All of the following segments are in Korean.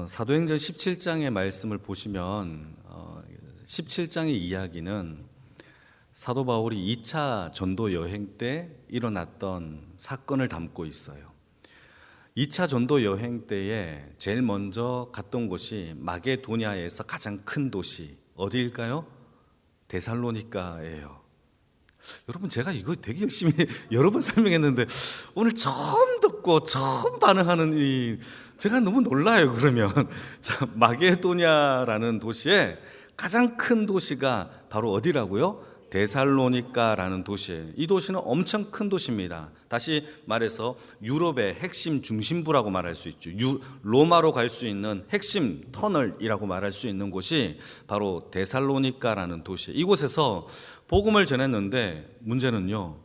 사도행전 17장의 말씀을 보시면 17장의 이야기는 사도 바울이 2차 전도 여행 때 일어났던 사건을 담고 있어요. 2차 전도 여행 때에 제일 먼저 갔던 곳이 마게도냐에서 가장 큰 도시 어디일까요? 데살로니가예요. 여러분, 제가 이거 되게 열심히 여러 번 설명했는데 오늘 처음 듣고 처음 반응하는 제가 너무 놀라요. 그러면 자, 마게도냐라는 도시에 가장 큰 도시가 바로 어디라고요? 데살로니가라는 도시예요. 이 도시는 엄청 큰 도시입니다. 다시 말해서 유럽의 핵심 중심부라고 말할 수 있죠. 로마로 갈 수 있는 핵심 터널이라고 말할 수 있는 곳이 바로 데살로니가라는 도시예요. 이곳에서 복음을 전했는데 문제는요,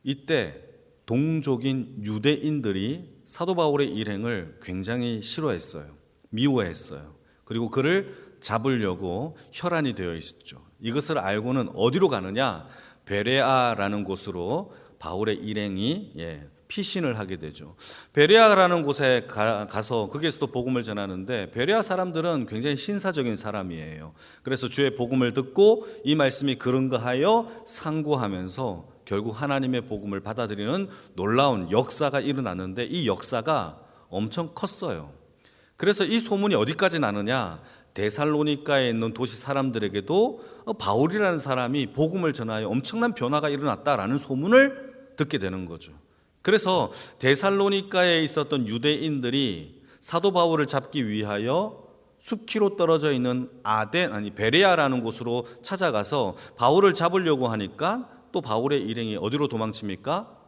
이때 동족인 유대인들이 사도 바울의 일행을 굉장히 싫어했어요. 미워했어요. 그리고 그를 잡으려고 혈안이 되어 있었죠. 이것을 알고는 어디로 가느냐? 베레아라는 곳으로 바울의 일행이 피신을 하게 되죠. 베레아라는 곳에 가서 거기에서도 복음을 전하는데, 베레아 사람들은 굉장히 신사적인 사람이에요. 그래서 주의 복음을 듣고 이 말씀이 그런가하여 상고하면서 결국 하나님의 복음을 받아들이는 놀라운 역사가 일어났는데, 이 역사가 엄청 컸어요. 그래서 이 소문이 어디까지 나느냐? 데살로니가에 있는 도시 사람들에게도 바울이라는 사람이 복음을 전하여 엄청난 변화가 일어났다라는 소문을 듣게 되는 거죠. 그래서 데살로니가에 있었던 유대인들이 사도 바울을 잡기 위하여 숲키로 떨어져 있는 베레아라는 곳으로 찾아가서 바울을 잡으려고 하니까 또 바울의 일행이 어디로 도망칩니까?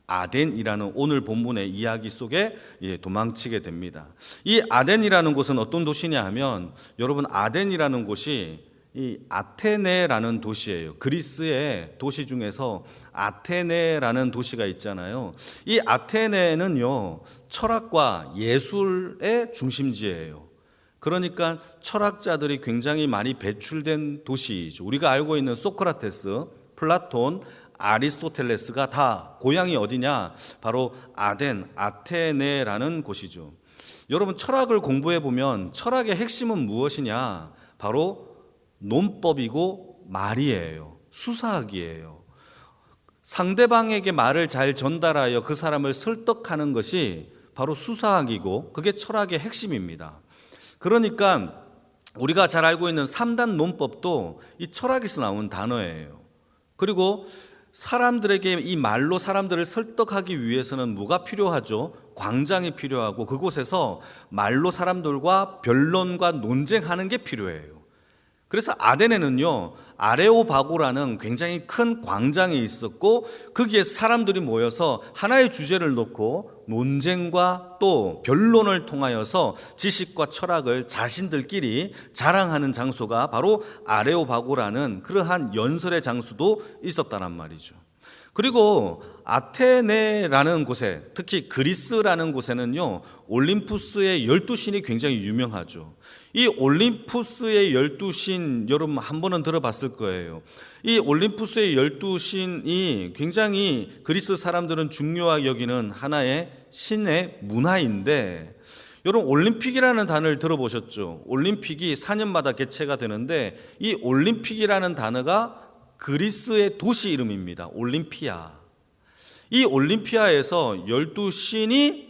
아덴이라는 오늘 본문의 이야기 속에 도망치게 됩니다. 이 아덴이라는 곳은 어떤 도시냐 하면, 여러분, 아덴이라는 곳이 이 아테네라는 도시예요. 그리스의 도시 중에서 아테네라는 도시가 있잖아요. 이 아테네는요, 철학과 예술의 중심지예요. 그러니까 철학자들이 굉장히 많이 배출된 도시이죠. 우리가 알고 있는 소크라테스, 플라톤, 아리스토텔레스가 다 고향이 어디냐? 바로 아테네라는 곳이죠. 여러분, 철학을 공부해 보면 철학의 핵심은 무엇이냐? 바로 논법이고 말이에요. 수사학이에요. 상대방에게 말을 잘 전달하여 그 사람을 설득하는 것이 바로 수사학이고, 그게 철학의 핵심입니다. 그러니까 우리가 잘 알고 있는 3단 논법도 이 철학에서 나온 단어예요. 그리고 사람들에게 이 말로 사람들을 설득하기 위해서는 뭐가 필요하죠? 광장이 필요하고, 그곳에서 말로 사람들과 변론과 논쟁하는 게 필요해요. 그래서 아데네는요, 아레오바고라는 굉장히 큰 광장이 있었고, 거기에 사람들이 모여서 하나의 주제를 놓고 논쟁과 또 변론을 통하여서 지식과 철학을 자신들끼리 자랑하는 장소가 바로 아레오바고라는 그러한 연설의 장소도 있었다란 말이죠. 그리고 아테네라는 곳에, 특히 그리스라는 곳에는요, 올림푸스의 12신이 굉장히 유명하죠. 이 올림푸스의 12신, 여러분 한 번은 들어봤을 거예요. 이 올림푸스의 12신이 굉장히 그리스 사람들은 중요하게 여기는 하나의 신의 문화인데, 여러분, 올림픽이라는 단어를 들어보셨죠? 올림픽이 4년마다 개최가 되는데, 이 올림픽이라는 단어가 그리스의 도시 이름입니다. 올림피아. 이 올림피아에서 12신이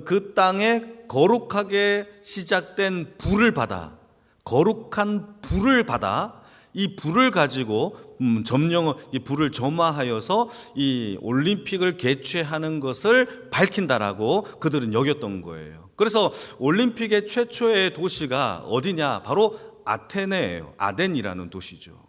그 땅에 거룩하게 시작된 불을 받아, 거룩한 불을 받아, 이 불을 가지고 이 불을 점화하여서 이 올림픽을 개최하는 것을 밝힌다라고 그들은 여겼던 거예요. 그래서 올림픽의 최초의 도시가 어디냐? 바로 아테네예요. 아덴이라는 도시죠.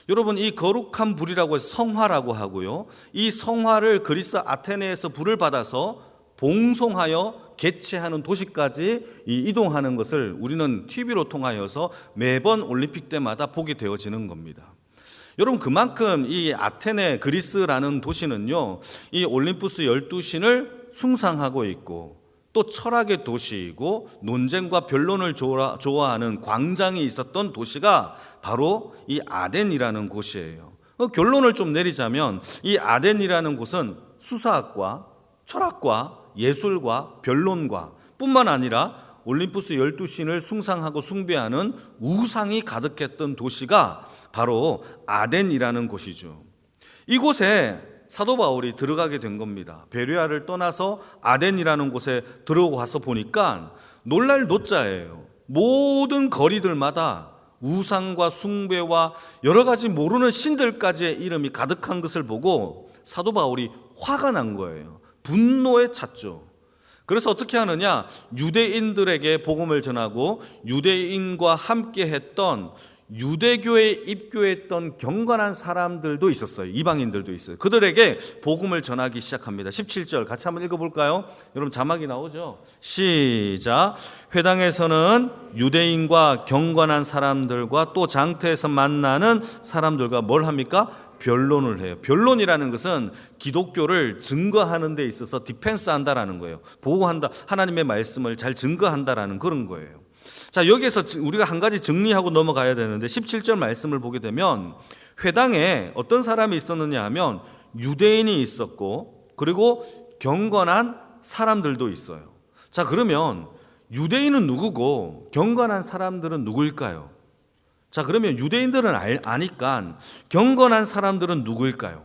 여러분, 이 거룩한 불이라고 해서 성화라고 하고요, 이 성화를 그리스 아테네에서 불을 받아서 봉송하여 개최하는 도시까지 이동하는 것을 우리는 TV로 통하여서 매번 올림픽 때마다 보게 되어지는 겁니다. 여러분, 그만큼 이 아테네, 그리스라는 도시는요, 이 올림푸스 12신을 숭상하고 있고, 또 철학의 도시이고 논쟁과 변론을 좋아하는 광장이 있었던 도시가 바로 이 아덴이라는 곳이에요. 결론을 좀 내리자면, 이 아덴이라는 곳은 수사학과 철학과 예술과 변론과 뿐만 아니라 올림푸스 12신을 숭상하고 숭배하는 우상이 가득했던 도시가 바로 아덴이라는 곳이죠. 이곳에 사도 바울이 들어가게 된 겁니다. 베레아를 떠나서 아덴이라는 곳에 들어가서 보니까 놀랄 노자예요. 모든 거리들마다 우상과 숭배와 여러 가지 모르는 신들까지의 이름이 가득한 것을 보고 사도 바울이 화가 난 거예요. 분노에 찼죠. 그래서 어떻게 하느냐? 유대인들에게 복음을 전하고 유대인과 함께 했던 유대교에 입교했던 경건한 사람들도 있었어요. 이방인들도 있어요. 그들에게 복음을 전하기 시작합니다. 17절 같이 한번 읽어볼까요? 여러분 자막이 나오죠? 시작. 회당에서는 유대인과 경건한 사람들과 또 장터에서 만나는 사람들과 뭘 합니까? 변론을 해요. 변론이라는 것은 기독교를 증거하는 데 있어서 디펜스 한다라는 거예요. 보호한다. 하나님의 말씀을 잘 증거한다라는 그런 거예요. 자, 여기에서 우리가 한 가지 정리하고 넘어가야 되는데 17절 말씀을 보게 되면 회당에 어떤 사람이 있었느냐 하면 유대인이 있었고 그리고 경건한 사람들도 있어요. 자, 그러면 유대인은 누구고 경건한 사람들은 누구일까요? 자, 그러면 유대인들은 아니까 경건한 사람들은 누구일까요?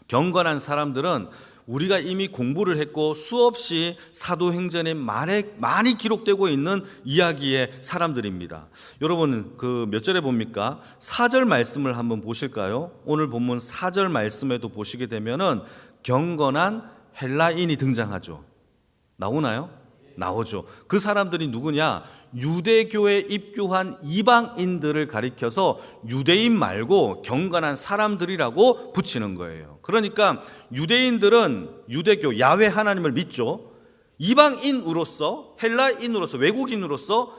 경건한 사람들은 우리가 이미 공부를 했고 수없이 사도행전에 많이 기록되고 있는 이야기의 사람들입니다. 여러분 그 몇 절에 봅니까? 4절 말씀을 한번 보실까요? 오늘 본문 4절 말씀에도 보시게 되면은 경건한 헬라인이 등장하죠. 나오나요? 나오죠. 그 사람들이 누구냐? 유대교에 입교한 이방인들을 가리켜서 유대인 말고 경건한 사람들이라고 붙이는 거예요. 그러니까 유대인들은 유대교 야훼 하나님을 믿죠. 이방인으로서 헬라인으로서 외국인으로서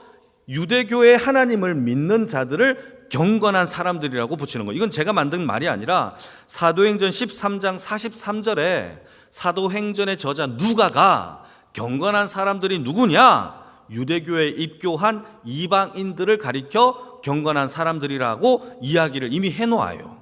유대교의 하나님을 믿는 자들을 경건한 사람들이라고 붙이는 거예요. 이건 제가 만든 말이 아니라 사도행전 13장 43절에 사도행전의 저자 누가가 경건한 사람들이 누구냐? 유대교에 입교한 이방인들을 가리켜 경건한 사람들이라고 이야기를 이미 해놓아요.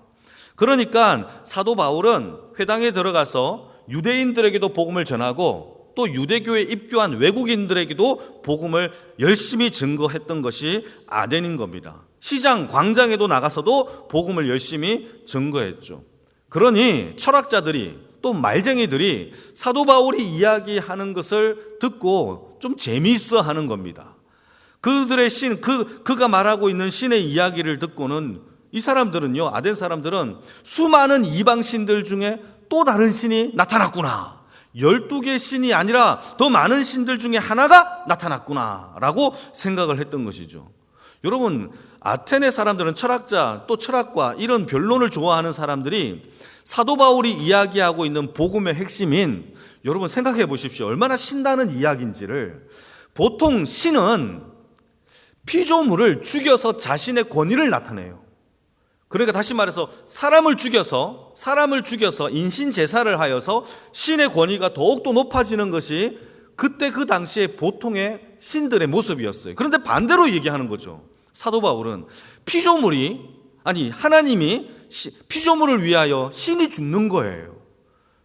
그러니까 사도 바울은 회당에 들어가서 유대인들에게도 복음을 전하고 또 유대교에 입교한 외국인들에게도 복음을 열심히 증거했던 것이 아덴인 겁니다. 시장, 광장에도 나가서도 복음을 열심히 증거했죠. 그러니 철학자들이 또 말쟁이들이 사도 바울이 이야기하는 것을 듣고 좀 재미있어 하는 겁니다. 그들의 신, 그가 말하고 있는 신의 이야기를 듣고는 이 사람들은요, 아덴 사람들은 수많은 이방 신들 중에 또 다른 신이 나타났구나. 12개의 신이 아니라 더 많은 신들 중에 하나가 나타났구나 라고 생각을 했던 것이죠. 여러분, 아테네 사람들은 철학자, 또 철학과 이런 변론을 좋아하는 사람들이 사도 바울이 이야기하고 있는 복음의 핵심인, 여러분 생각해 보십시오. 얼마나 신나는 이야기인지를. 보통 신은 피조물을 죽여서 자신의 권위를 나타내요. 그러니까 다시 말해서 사람을 죽여서 인신 제사를 하여서 신의 권위가 더욱더 높아지는 것이 그때 그 당시에 보통의 신들의 모습이었어요. 그런데 반대로 얘기하는 거죠. 사도 바울은 하나님이 피조물을 위하여 신이 죽는 거예요.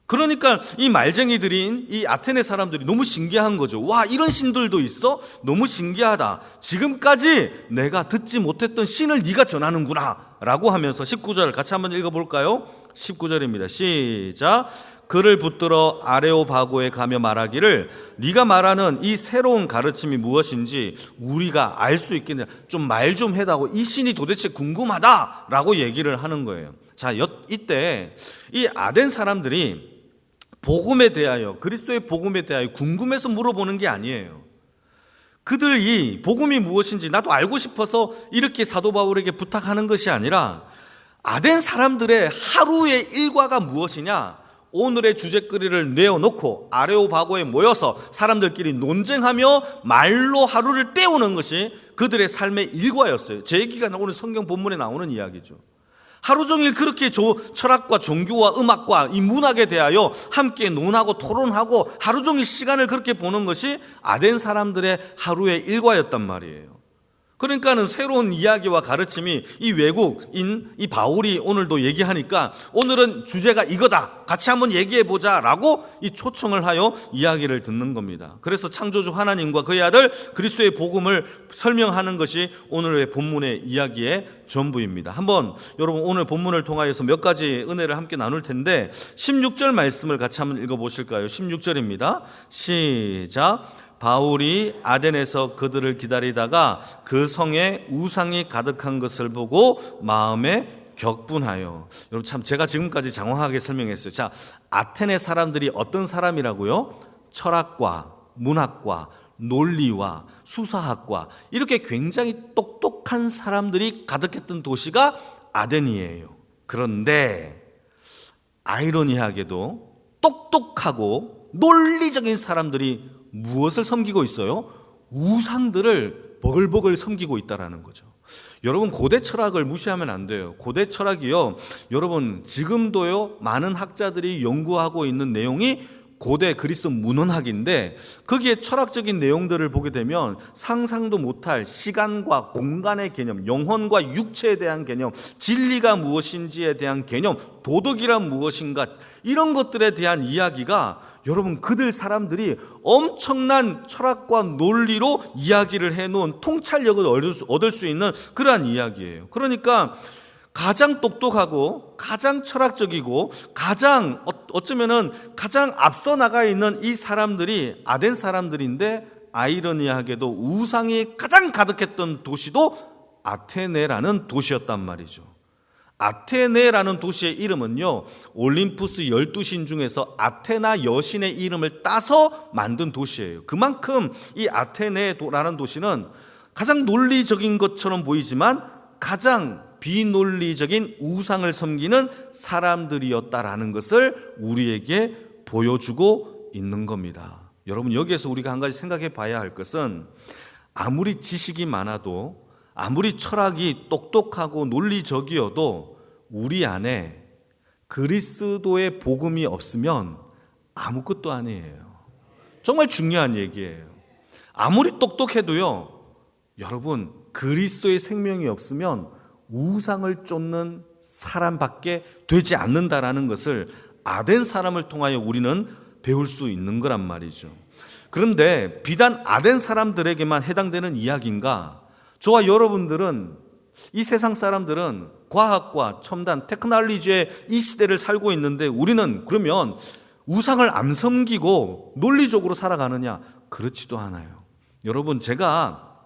그러니까 이 말쟁이들인 이 아테네 사람들이 너무 신기한 거죠. 와, 이런 신들도 있어? 너무 신기하다. 지금까지 내가 듣지 못했던 신을 네가 전하는구나 라고 하면서 19절 같이 한번 읽어볼까요? 19절입니다. 시작. 그를 붙들어 아레오바고에 가며 말하기를 네가 말하는 이 새로운 가르침이 무엇인지 우리가 알 수 있겠냐. 좀 말 좀 해다고, 이 신이 도대체 궁금하다라고 얘기를 하는 거예요. 자, 이때 이 아덴 사람들이 복음에 대하여, 그리스도의 복음에 대하여 궁금해서 물어보는 게 아니에요. 그들이 복음이 무엇인지 나도 알고 싶어서 이렇게 사도 바울에게 부탁하는 것이 아니라 아덴 사람들의 하루의 일과가 무엇이냐, 오늘의 주제거리를 내어놓고 아레오바고에 모여서 사람들끼리 논쟁하며 말로 하루를 때우는 것이 그들의 삶의 일과였어요. 제 얘기가 오늘 성경 본문에 나오는 이야기죠. 하루 종일 그렇게 철학과 종교와 음악과 이 문학에 대하여 함께 논하고 토론하고 하루 종일 시간을 그렇게 보는 것이 아덴 사람들의 하루의 일과였단 말이에요. 그러니까는 새로운 이야기와 가르침이 이 외국인 이 바울이 오늘도 얘기하니까 오늘은 주제가 이거다, 같이 한번 얘기해 보자라고 이 초청을 하여 이야기를 듣는 겁니다. 그래서 창조주 하나님과 그의 아들 그리스도의 복음을 설명하는 것이 오늘의 본문의 이야기의 전부입니다. 한번 여러분 오늘 본문을 통하여서 몇 가지 은혜를 함께 나눌 텐데 16절 말씀을 같이 한번 읽어보실까요? 16절입니다. 시작. 바울이 아덴에서 그들을 기다리다가 그 성에 우상이 가득한 것을 보고 마음에 격분하여. 여러분 참 제가 지금까지 장황하게 설명했어요. 자, 아테네 사람들이 어떤 사람이라고요? 철학과 문학과 논리와 수사학과 이렇게 굉장히 똑똑한 사람들이 가득했던 도시가 아덴이에요. 그런데 아이러니하게도 똑똑하고 논리적인 사람들이 무엇을 섬기고 있어요? 우상들을 버글버글 섬기고 있다는 거죠. 여러분 고대 철학을 무시하면 안 돼요. 고대 철학이요, 여러분 지금도요 많은 학자들이 연구하고 있는 내용이 고대 그리스 문헌학인데, 거기에 철학적인 내용들을 보게 되면 상상도 못할 시간과 공간의 개념, 영혼과 육체에 대한 개념, 진리가 무엇인지에 대한 개념, 도덕이란 무엇인가, 이런 것들에 대한 이야기가 여러분 그들 사람들이 엄청난 철학과 논리로 이야기를 해놓은 통찰력을 얻을 수 있는 그러한 이야기예요. 그러니까 가장 똑똑하고 가장 철학적이고 가장 어쩌면은 가장 앞서 나가 있는 이 사람들이 아덴 사람들인데, 아이러니하게도 우상이 가장 가득했던 도시도 아테네라는 도시였단 말이죠. 아테네라는 도시의 이름은요, 올림푸스 12신 중에서 아테나 여신의 이름을 따서 만든 도시예요. 그만큼 이 아테네라는 도시는 가장 논리적인 것처럼 보이지만 가장 비논리적인 우상을 섬기는 사람들이었다라는 것을 우리에게 보여주고 있는 겁니다. 여러분 여기에서 우리가 한 가지 생각해 봐야 할 것은, 아무리 지식이 많아도 아무리 철학이 똑똑하고 논리적이어도 우리 안에 그리스도의 복음이 없으면 아무것도 아니에요. 정말 중요한 얘기예요. 아무리 똑똑해도요, 여러분 그리스도의 생명이 없으면 우상을 쫓는 사람밖에 되지 않는다라는 것을 아덴 사람을 통하여 우리는 배울 수 있는 거란 말이죠. 그런데 비단 아덴 사람들에게만 해당되는 이야기인가? 저와 여러분들은, 이 세상 사람들은 과학과 첨단 테크놀로지의 이 시대를 살고 있는데 우리는 그러면 우상을 안 섬기고 논리적으로 살아가느냐? 그렇지도 않아요. 여러분 제가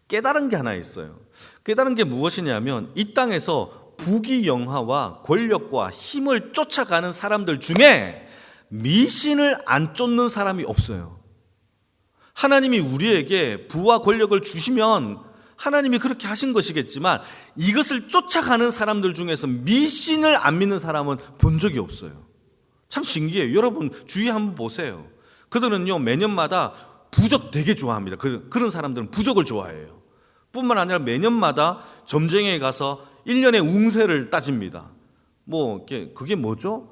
깨달은 게 하나 있어요. 깨달은 게 무엇이냐면, 이 땅에서 부귀영화와 권력과 힘을 쫓아가는 사람들 중에 미신을 안 쫓는 사람이 없어요. 하나님이 우리에게 부와 권력을 주시면 하나님이 그렇게 하신 것이겠지만, 이것을 쫓아가는 사람들 중에서 미신을 안 믿는 사람은 본 적이 없어요. 참 신기해요. 여러분 주위 한번 보세요. 그들은요 매년마다 부적 되게 좋아합니다. 그런 사람들은 부적을 좋아해요. 뿐만 아니라 매년마다 점쟁이에 가서 1년의 웅세를 따집니다. 뭐 그게 뭐죠?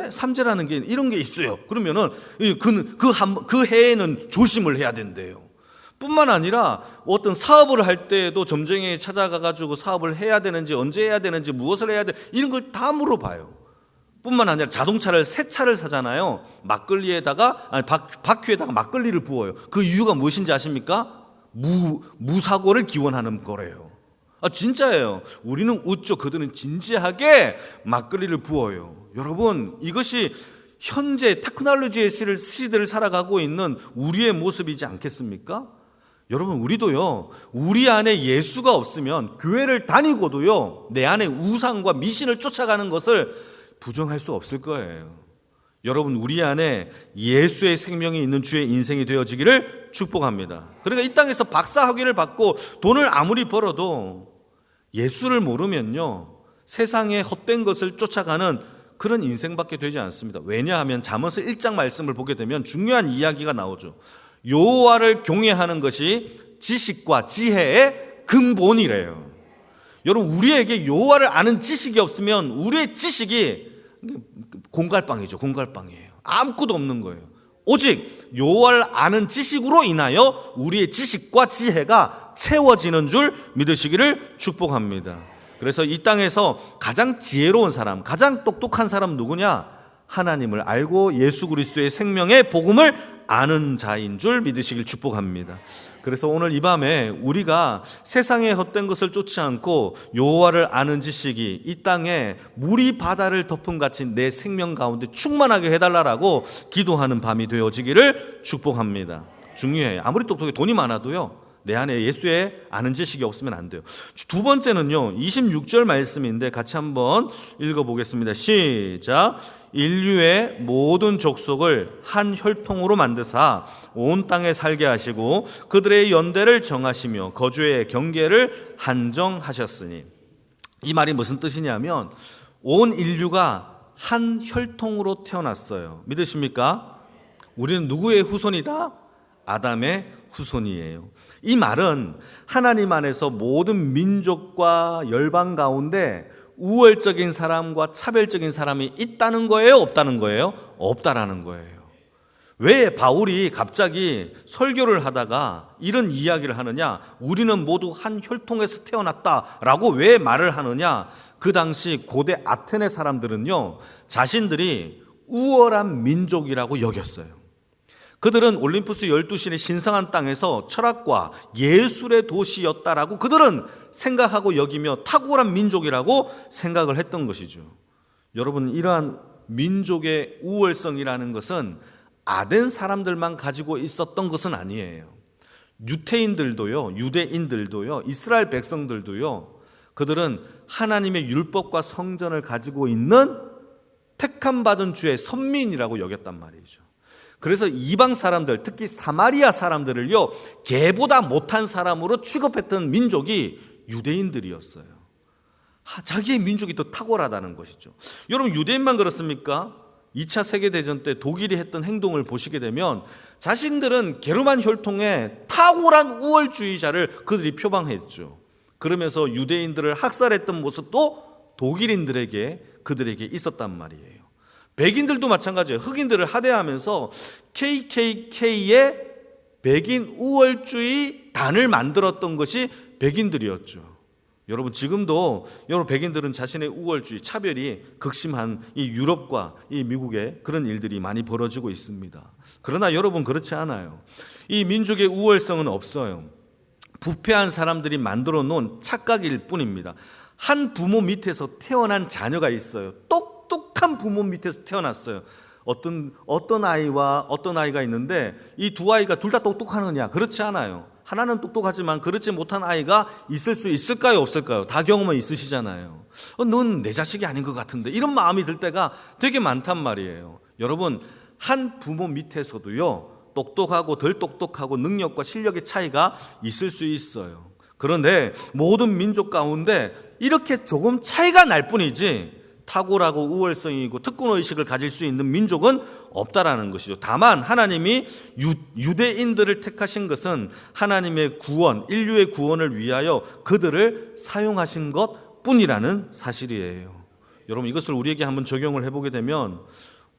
삼재라는 게 이런 게 있어요. 그러면은 그 해에는 조심을 해야 된대요. 뿐만 아니라 어떤 사업을 할 때에도 점쟁이에 찾아가 가지고 사업을 해야 되는지, 언제 해야 되는지, 무엇을 해야 돼, 이런 걸 다 물어봐요. 뿐만 아니라 자동차를 새 차를 사잖아요. 바퀴에다가 막걸리를 부어요. 그 이유가 무엇인지 아십니까? 무사고를 기원하는 거래요. 진짜예요. 우리는 웃죠. 그들은 진지하게 막걸리를 부어요. 여러분 이것이 현재 테크놀로지의 시대를 살아가고 있는 우리의 모습이지 않겠습니까? 여러분 우리도요, 우리 안에 예수가 없으면 교회를 다니고도요 내 안에 우상과 미신을 쫓아가는 것을 부정할 수 없을 거예요. 여러분 우리 안에 예수의 생명이 있는 주의 인생이 되어지기를 축복합니다. 그러니까 이 땅에서 박사학위를 받고 돈을 아무리 벌어도 예수를 모르면요 세상의 헛된 것을 쫓아가는 그런 인생밖에 되지 않습니다. 왜냐하면 잠언서 1장 말씀을 보게 되면 중요한 이야기가 나오죠. 여호와를 경외하는 것이 지식과 지혜의 근본이래요. 여러분 우리에게 여호와를 아는 지식이 없으면 우리의 지식이 공갈빵이죠. 공갈빵이에요. 아무것도 없는 거예요. 오직 여호와를 아는 지식으로 인하여 우리의 지식과 지혜가 채워지는 줄 믿으시기를 축복합니다. 그래서 이 땅에서 가장 지혜로운 사람, 가장 똑똑한 사람 누구냐? 하나님을 알고 예수 그리스도의 생명의 복음을 아는 자인 줄 믿으시길 축복합니다. 그래서 오늘 이 밤에 우리가 세상의 헛된 것을 쫓지 않고 여호와를 아는 지식이 이 땅에 물이 바다를 덮은 같이 내 생명 가운데 충만하게 해달라고 기도하는 밤이 되어지기를 축복합니다. 중요해요. 아무리 똑똑해 돈이 많아도요, 내 안에 예수의 아는 지식이 없으면 안 돼요. 두 번째는요, 26절 말씀인데 같이 한번 읽어보겠습니다. 시작. 인류의 모든 족속을 한 혈통으로 만드사 온 땅에 살게 하시고 그들의 연대를 정하시며 거주의 경계를 한정하셨으니, 이 말이 무슨 뜻이냐면 온 인류가 한 혈통으로 태어났어요. 믿으십니까? 우리는 누구의 후손이다? 아담의 후손이에요. 이 말은 하나님 안에서 모든 민족과 열방 가운데 우월적인 사람과 차별적인 사람이 있다는 거예요? 없다는 거예요? 없다라는 거예요. 왜 바울이 갑자기 설교를 하다가 이런 이야기를 하느냐? 우리는 모두 한 혈통에서 태어났다라고 왜 말을 하느냐? 그 당시 고대 아테네 사람들은요, 자신들이 우월한 민족이라고 여겼어요. 그들은 올림푸스 12신의 신성한 땅에서 철학과 예술의 도시였다라고 그들은 생각하고 여기며 탁월한 민족이라고 생각을 했던 것이죠. 여러분, 이러한 민족의 우월성이라는 것은 아덴 사람들만 가지고 있었던 것은 아니에요. 유대인들도요, 이스라엘 백성들도요, 그들은 하나님의 율법과 성전을 가지고 있는 택함받은 주의 선민이라고 여겼단 말이죠. 그래서 이방 사람들, 특히 사마리아 사람들을요, 개보다 못한 사람으로 취급했던 민족이 유대인들이었어요. 자기의 민족이 더 탁월하다는 것이죠. 여러분, 유대인만 그렇습니까? 2차 세계대전 때 독일이 했던 행동을 보시게 되면 자신들은 게르만 혈통의 탁월한 우월주의자를 그들이 표방했죠. 그러면서 유대인들을 학살했던 모습도 독일인들에게, 그들에게 있었단 말이에요. 백인들도 마찬가지예요. 흑인들을 하대하면서 KKK의 백인 우월주의 단을 만들었던 것이 백인들이었죠. 여러분, 지금도 여러분 백인들은 자신의 우월주의, 차별이 극심한 이 유럽과 이 미국에 그런 일들이 많이 벌어지고 있습니다. 그러나 여러분, 그렇지 않아요. 이 민족의 우월성은 없어요. 부패한 사람들이 만들어 놓은 착각일 뿐입니다. 한 부모 밑에서 태어난 자녀가 있어요. 똑똑한 부모 밑에서 태어났어요. 어떤 아이가 있는데 이 두 아이가 둘 다 똑똑하느냐? 그렇지 않아요. 하나는 똑똑하지만 그렇지 못한 아이가 있을 수 있을까요? 없을까요? 다 경험은 있으시잖아요. 넌 내 자식이 아닌 것 같은데, 이런 마음이 들 때가 되게 많단 말이에요. 여러분, 한 부모 밑에서도요, 똑똑하고 덜 똑똑하고 능력과 실력의 차이가 있을 수 있어요. 그런데 모든 민족 가운데 이렇게 조금 차이가 날 뿐이지 탁월하고 우월성이고 특권의식을 가질 수 있는 민족은 없다라는 것이죠. 다만 하나님이 유대인들을 택하신 것은 하나님의 구원, 인류의 구원을 위하여 그들을 사용하신 것 뿐이라는 사실이에요. 여러분, 이것을 우리에게 한번 적용을 해보게 되면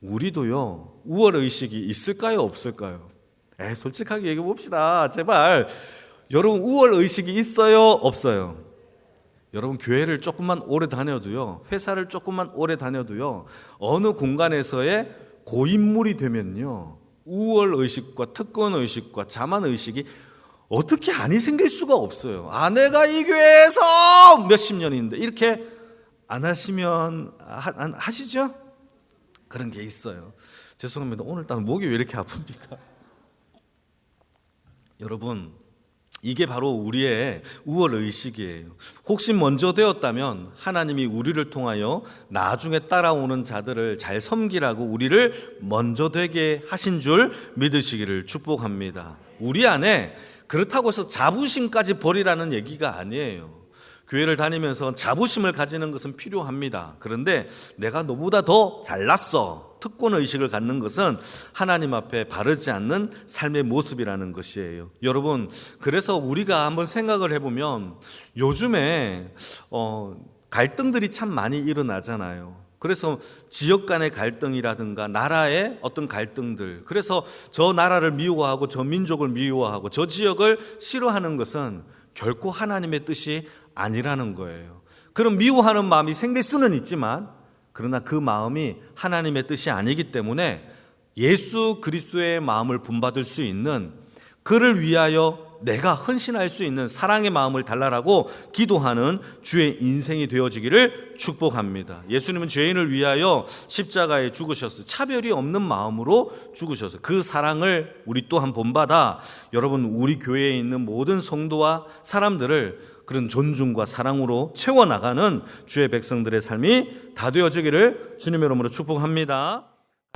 우리도요, 우월의식이 있을까요? 없을까요? 솔직하게 얘기해 봅시다. 제발. 여러분, 우월의식이 있어요? 없어요? 여러분, 교회를 조금만 오래 다녀도요, 회사를 조금만 오래 다녀도요, 어느 공간에서의 고인물이 되면요, 우월의식과 특권의식과 자만의식이 어떻게 안이 생길 수가 없어요. 내가 이 교회에서 몇십 년인데 이렇게 안 하시면 하시죠? 그런 게 있어요. 죄송합니다. 오늘따라 목이 왜 이렇게 아픕니까? 여러분, 이게 바로 우리의 우월의식이에요. 혹시 먼저 되었다면 하나님이 우리를 통하여 나중에 따라오는 자들을 잘 섬기라고 우리를 먼저 되게 하신 줄 믿으시기를 축복합니다. 우리 안에 그렇다고 해서 자부심까지 버리라는 얘기가 아니에요. 교회를 다니면서 자부심을 가지는 것은 필요합니다. 그런데 내가 너보다 더 잘났어, 특권의식을 갖는 것은 하나님 앞에 바르지 않는 삶의 모습이라는 것이에요. 여러분, 그래서 우리가 한번 생각을 해보면 요즘에 갈등들이 참 많이 일어나잖아요. 그래서 지역 간의 갈등이라든가 나라의 어떤 갈등들, 그래서 저 나라를 미워하고 저 민족을 미워하고 저 지역을 싫어하는 것은 결코 하나님의 뜻이 아니라는 거예요. 그런 미워하는 마음이 생길 수는 있지만 그러나 그 마음이 하나님의 뜻이 아니기 때문에 예수 그리스도의 마음을 본받을 수 있는, 그를 위하여 내가 헌신할 수 있는 사랑의 마음을 달라라고 기도하는 주의 인생이 되어지기를 축복합니다. 예수님은 죄인을 위하여 십자가에 죽으셔서 차별이 없는 마음으로 죽으셔서 그 사랑을 우리 또한 본받아 여러분 우리 교회에 있는 모든 성도와 사람들을 그런 존중과 사랑으로 채워나가는 주의 백성들의 삶이 다 되어지기를 주님의 이름으로 축복합니다.